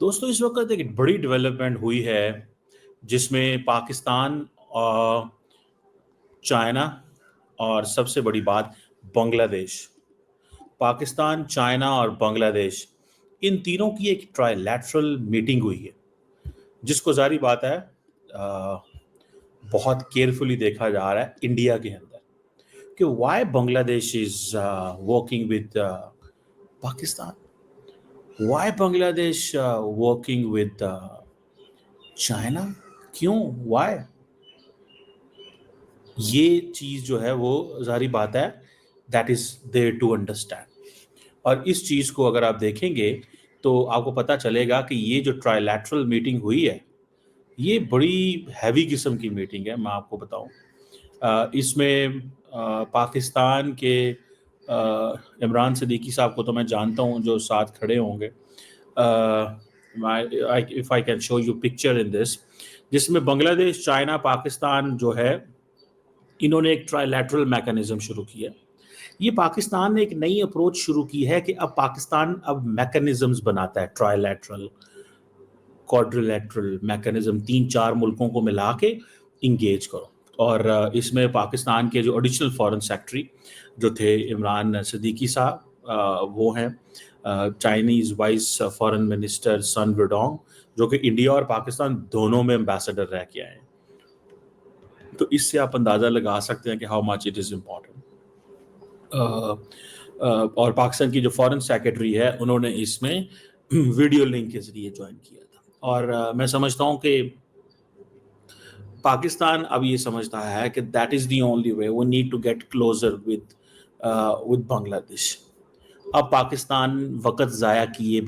दोस्तों इस वक्त एक बड़ी डेवलपमेंट हुई है जिसमें पाकिस्तान और चाइना और सबसे बड़ी बात बांग्लादेश। पाकिस्तान, चाइना और बांग्लादेश, इन तीनों की एक ट्राइलैटरल मीटिंग हुई है जिसको जारी बात है बहुत केयरफुली देखा जा रहा है इंडिया के अंदर कि why Bangladesh is working with Pakistan, why Bangladesh working with China, क्यों, वाई। ये चीज जो है वो जारी बात है that is there to understand. और इस चीज को अगर आप देखेंगे तो आपको पता चलेगा कि ये जो ट्राइलैटरल मीटिंग हुई है ये बड़ी हैवी किस्म की मीटिंग है। मैं आपको बताऊं, इसमें पाकिस्तान के इमरान सिद्दीकी साहब को तो मैं जानता हूं जो साथ खड़े होंगे। If I can show you picture in this, जिसमें बांग्लादेश, चाइना, पाकिस्तान जो है इन्होंने एक ट्राइलैटरल मैकेनिज्म शुरू किया। ये पाकिस्तान ने एक नई अप्रोच शुरू की है कि अब पाकिस्तान अब मैकेनिज्म्स बनाता है, ट्राइलैटरल, क्वाड्रिलैटरल मैकेनिज्म, 3-4 मुल्कों को मिला के इंगेज करो। और इसमें पाकिस्तान के जो एडिशनल फॉरेन सेक्रेटरी जो थे इमरान सिद्दीकी साहब, वो हैं चाइनीज़ वाइस फॉरेन मिनिस्टर सन वेडोंग, जो कि इंडिया और पाकिस्तान दोनों में एम्बेसडर रह के आए हैं। तो इससे आप अंदाज़ा लगा सकते हैं कि how much it is important. और पाकिस्तान की जो फॉरेन सेक्रेटरी है उन्होंने इसमें वीडियो लिंक के ज़रिए ज्वाइन किया था। और मैं समझता हूँ कि पाकिस्तान अब ये समझता है कि that is the only way, we need to get closer with Bangladesh. अब पाकिस्तान वक्त ज़ाया किए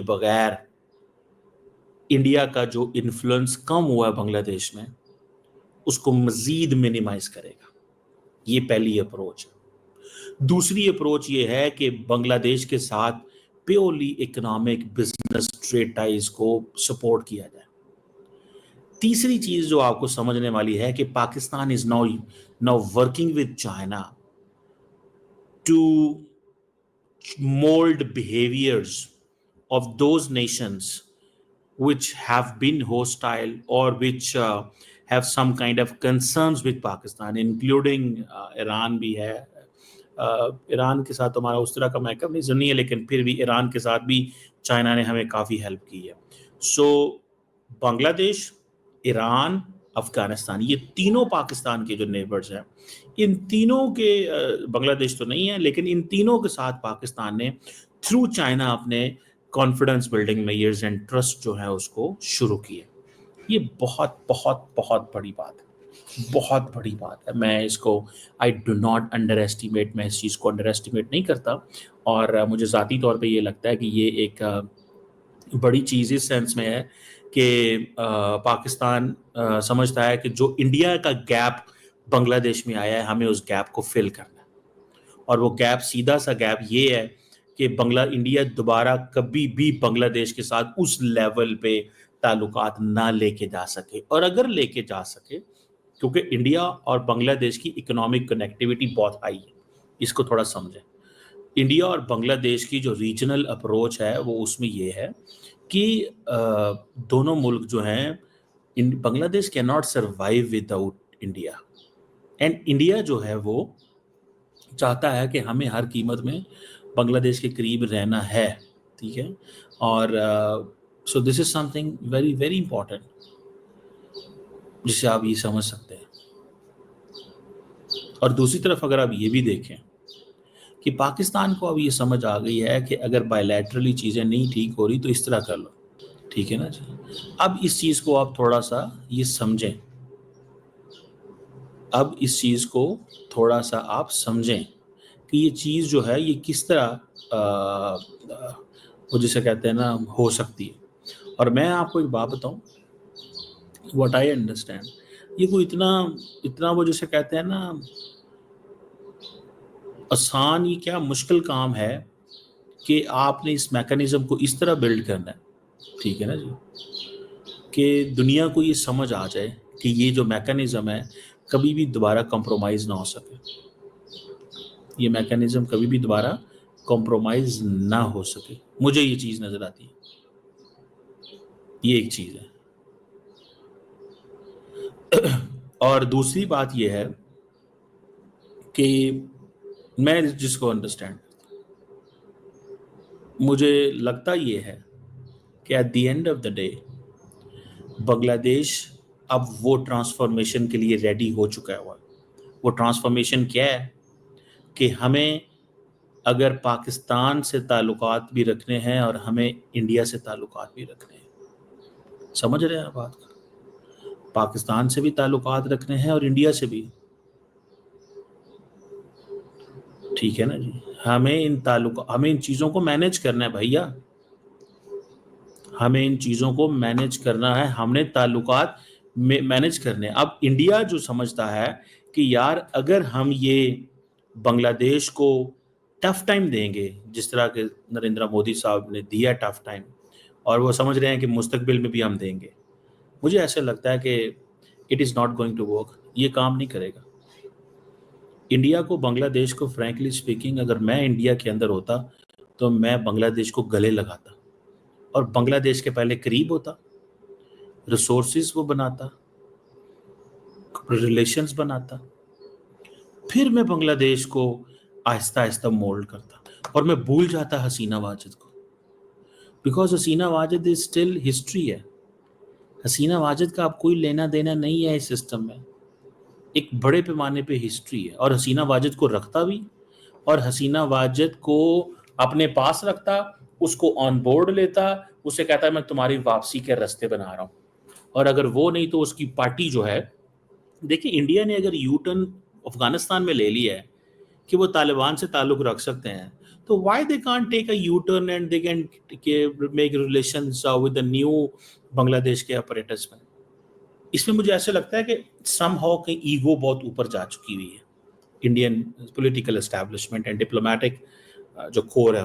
बगैर इंडिया का जो इन्फ्लुएंस कम हुआ है बांग्लादेश में उसको मज़ीद मिनिमाइज करेगा। ये पहली अप्रोच है। दूसरी अप्रोच ये है कि बांग्लादेश के साथ purely economic, business, trade ties को सपोर्ट किया जाए। तीसरी चीज जो आपको समझने वाली है कि Pakistan is now working with China to mold behaviors of those nations which have been hostile or which have some kind of concerns with Pakistan, including Iran भी है। ईरान के साथ हमारा उस तरह का मैकेनिज्म नहीं है, लेकिन फिर भी ईरान के साथ भी चाइना ने हमें काफ़ी हेल्प की है। सो बांग्लादेश, ईरान, अफगानिस्तान, ये तीनों पाकिस्तान के जो नेबर्स हैं, इन तीनों के बांग्लादेश तो नहीं है लेकिन इन तीनों के साथ पाकिस्तान ने थ्रू चाइना अपने confidence building measures and trust जो है उसको शुरू किए। ये बहुत बहुत बहुत बड़ी बात है, बहुत बड़ी बात है। मैं इसको I do not under estimate, मैं इस चीज़ को अंडर एस्टिमेट नहीं करता। और मुझे ज़ाती तौर पे ये लगता है कि ये एक बड़ी चीज़ इस सेंस में है कि पाकिस्तान समझता है कि जो इंडिया का गैप बांग्लादेश में आया है हमें उस गैप को फिल करना है। और वो गैप, सीधा सा गैप ये है कि इंडिया दोबारा कभी भी बांग्लादेश के साथ उस लेवल पे ताल्लुकात ना लेके जा सके। और अगर लेके जा सके, क्योंकि इंडिया और बांग्लादेश की इकोनॉमिक कनेक्टिविटी बहुत हाई है, इसको थोड़ा समझें। इंडिया और बांग्लादेश की जो रीजनल अप्रोच है वो उसमें ये है कि दोनों मुल्क जो हैं, Bangladesh can not survive without India, and India जो है वो चाहता है कि हमें हर कीमत में बांग्लादेश के करीब रहना है, ठीक है। और so this is something very very important जिसे आप ये समझ सकते हैं। और दूसरी तरफ अगर आप ये भी देखें कि पाकिस्तान को अब ये समझ आ गई है कि अगर बायलैटरली चीज़ें नहीं ठीक हो रही तो इस तरह कर लो, ठीक है ना जी। अब इस चीज़ को आप थोड़ा सा ये समझें, अब इस चीज़ को थोड़ा सा आप समझें कि ये चीज़ जो है ये किस तरह वो जिसे कहते हैं ना हो सकती है। और मैं आपको एक बात बताऊं, व्हाट आई अंडरस्टैंड, ये कोई इतना वो जिसे कहते हैं ना आसान, ये क्या मुश्किल काम है कि आपने इस मैकेनिज्म को इस तरह बिल्ड करना है, ठीक है ना जी, कि दुनिया को ये समझ आ जाए कि ये जो मैकेनिज्म है कभी भी दोबारा कॉम्प्रोमाइज़ ना हो सके, ये मैकेनिज्म कभी भी दोबारा कॉम्प्रोमाइज ना हो सके। मुझे ये चीज नजर आती है, ये एक चीज है। और दूसरी बात ये है कि मैं जिसको अंडरस्टैंड, मुझे लगता ये है कि at the end of the day Bangladesh अब वो ट्रांसफॉर्मेशन के लिए रेडी हो चुका है। वो ट्रांसफॉर्मेशन क्या है कि हमें अगर पाकिस्तान से ताल्लुकात भी रखने हैं और हमें इंडिया से ताल्लुकात भी रखने हैं, समझ रहे हैं बात? पाकिस्तान से भी ताल्लुकात रखने हैं और इंडिया से भी, ठीक है ना जी। हमें इन चीज़ों को मैनेज करना है भैया, हमें इन चीज़ों को मैनेज करना है, हमने ताल्लुकात मैनेज करने हैं। अब इंडिया जो समझता है कि यार अगर हम ये बांग्लादेश को टफ टाइम देंगे, जिस तरह के नरेंद्र मोदी साहब ने दिया टफ टाइम, और वो समझ रहे हैं कि मुस्तकबिल में भी हम देंगे, मुझे ऐसा लगता है कि it is not going to work, ये काम नहीं करेगा। इंडिया को, बांग्लादेश को, फ्रैंकली स्पीकिंग, अगर मैं इंडिया के अंदर होता तो मैं बांग्लादेश को गले लगाता और बांग्लादेश के पहले करीब होता, रिसोर्सेज वो बनाता, रिलेशंस बनाता, फिर मैं बांग्लादेश को आहिस्ता आहिस्ता मोल्ड करता और मैं भूल जाता हसीना वाजिद को, because Hasina Wajid is still history है। हसीना वाजिद का अब कोई लेना देना नहीं है इस सिस्टम में, एक बड़े पैमाने पे हिस्ट्री है। और हसीना वाजिद को रखता भी, और हसीना वाजिद को अपने पास रखता, उसको ऑन बोर्ड लेता, उसे कहता है मैं तुम्हारी वापसी के रास्ते बना रहा हूँ, और अगर वो नहीं तो उसकी पार्टी जो है, देखिए इंडिया ने अगर यू टर्न अफगानिस्तान में ले लिया है कि वो तालिबान से ताल्लुक रख सकते हैं, तो why they can't take a U turn and they can make relations with the new Bangladesh के अपरेटस में। इसमें मुझे ऐसा लगता है कि समहाउ कहीं ईगो बहुत ऊपर जा चुकी हुई है Indian political establishment and diplomatic जो कोर है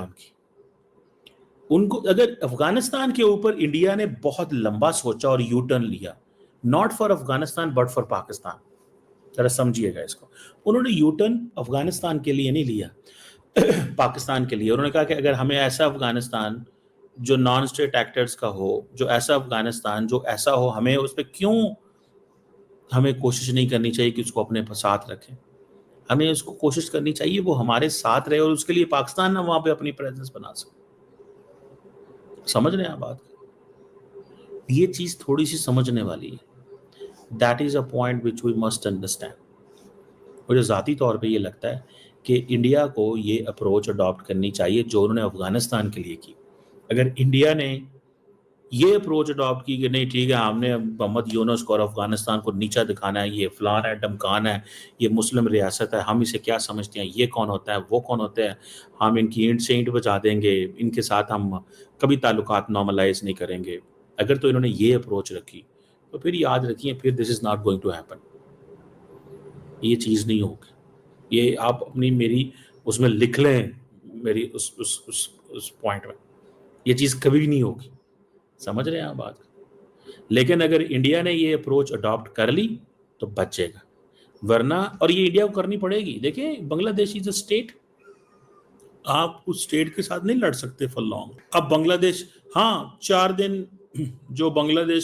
उनको। अगर अफगानिस्तान के ऊपर इंडिया ने बहुत लंबा सोचा और यू टर्न लिया, not for Afghanistan but for Pakistan, जरा समझिएगा इसको, उन्होंने यू टर्न अफगानिस्तान के लिए नहीं लिया, पाकिस्तान के लिए। उन्होंने कहा कि अगर हमें ऐसा अफगानिस्तान जो नॉन स्टेट एक्टर्स का हो, जो ऐसा अफगानिस्तान जो ऐसा हो, हमें उस पर क्यों हमें कोशिश नहीं करनी चाहिए कि उसको अपने साथ रखें। हमें उसको कोशिश करनी चाहिए वो हमारे साथ रहे, और उसके लिए पाकिस्तान ना वहां पे अपनी प्रेजेंस बना सके। समझ रहे हैं आप बात? ये चीज थोड़ी सी समझने वाली है। That is a point which we must understand. मुझे ज़ाती तौर पे ये लगता है कि इंडिया को ये अप्रोच अडॉप्ट करनी चाहिए जो उन्होंने अफगानिस्तान के लिए की। अगर इंडिया ने ये अप्रोच अडॉप्ट की कि नहीं ठीक है, हमने मोहम्मद यूनुस को और अफगानिस्तान को नीचा दिखाना है, ये फलान है, डमकान है, ये मुस्लिम रियासत है, हम इसे क्या समझते हैं, ये कौन होता है, वो कौन होते हैं, हम इनकी ईंट से ईंट बजा देंगे, इनके साथ हम कभी ताल्लुकात नॉर्मलाइज नहीं करेंगे, अगर तो इन्होंने ये अप्रोच रखी, तो फिर याद रखिए फिर this is not going to happen. ये चीज़ नहीं होगी। ये आप अपनी मेरी उसमें लिख लें, मेरी उस पॉइंट में, ये चीज़ कभी भी नहीं होगी। समझ रहे हैं आप बात? लेकिन अगर इंडिया ने ये अप्रोच अडॉप्ट कर ली तो बचेगा, वरना, और ये इंडिया को करनी पड़ेगी। देखिए बांग्लादेश इज अ स्टेट, आप उस स्टेट के साथ नहीं लड़ सकते फॉर लॉन्ग। अब बांग्लादेश, हाँ 4 दिन जो बांग्लादेश